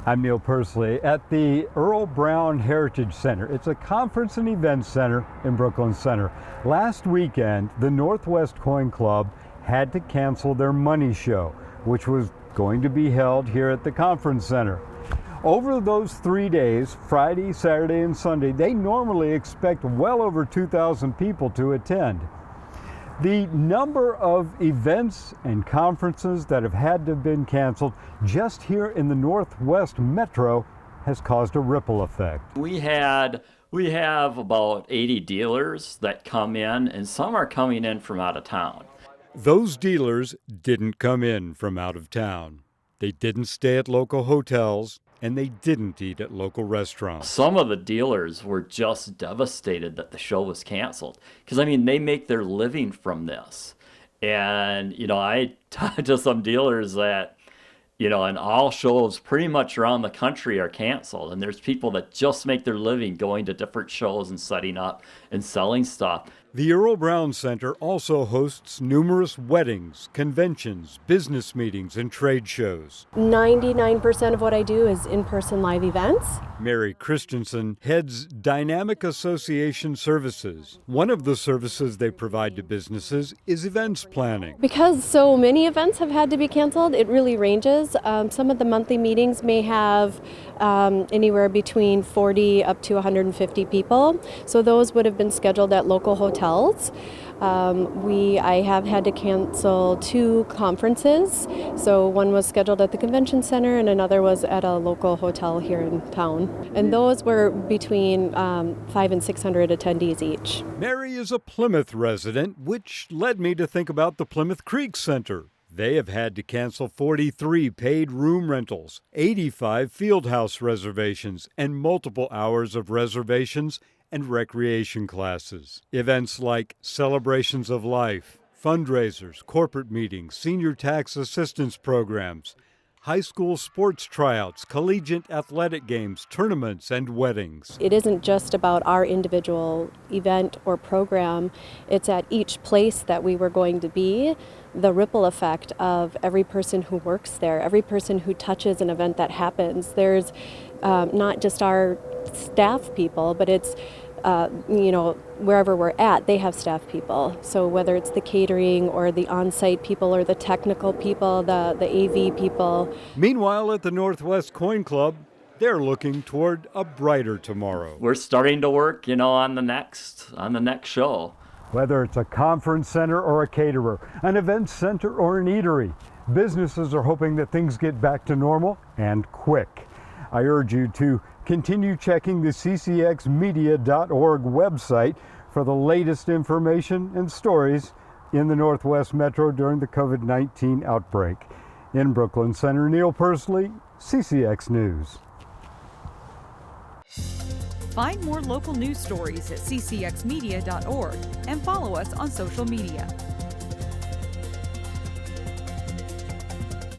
I'm Neil Persley at the Earle Brown Heritage Center. It's a conference and events center in Brooklyn Center. Last weekend, the Northwest Coin Club had to cancel their money show, which was going to be held here at the conference center. Over those 3 days, Friday, Saturday, and Sunday, they normally expect well over 2,000 people to attend. The number of events and conferences that have had to have been canceled just here in the Northwest Metro has caused a ripple effect. We have about 80 dealers that come in, and some are coming in from out of town. Those dealers didn't come in from out of town. They didn't stay at local hotels, and they didn't eat at local restaurants. Some of the dealers were just devastated that the show was canceled. Because, I mean, they make their living from this. And, I talked to some dealers that, and all shows pretty much around the country are canceled. And there's people that just make their living going to different shows and setting up and selling stuff. The Earle Brown Center also hosts numerous weddings, conventions, business meetings, and trade shows. 99% of what I do is in-person live events. Mary Christensen heads Dynamic Association Services. One of the services they provide to businesses is events planning. Because so many events have had to be canceled, it really ranges. Some of the monthly meetings may have anywhere between 40 up to 150 people. So those would have been scheduled at local hotels. I have had to cancel 2 conferences. So one was scheduled at the convention center and another was at a local hotel here in town. And those were between 500 and 600 attendees each. Mary is a Plymouth resident, which led me to think about the Plymouth Creek Center. They have had to cancel 43 paid room rentals, 85 fieldhouse reservations, and multiple hours of reservations and recreation classes. Events like Celebrations of Life, fundraisers, corporate meetings, senior tax assistance programs, high school sports tryouts, collegiate athletic games, tournaments, and weddings. It isn't just about our individual event or program. It's at each place that we were going to be. The ripple effect of every person who works there, every person who touches an event that happens. There's not just our staff people, but it's wherever we're at, they have staff people. So whether it's the catering or the on-site people or the technical people, the AV people. Meanwhile, at the Northwest Coin Club, they're looking toward a brighter tomorrow. We're starting to work, on the next show. Whether it's a conference center or a caterer, an event center or an eatery, businesses are hoping that things get back to normal and quick. I urge you to continue checking the ccxmedia.org website for the latest information and stories in the Northwest Metro during the COVID-19 outbreak. In Brooklyn Center, Neil Persley, CCX News. Find more local news stories at ccxmedia.org and follow us on social media.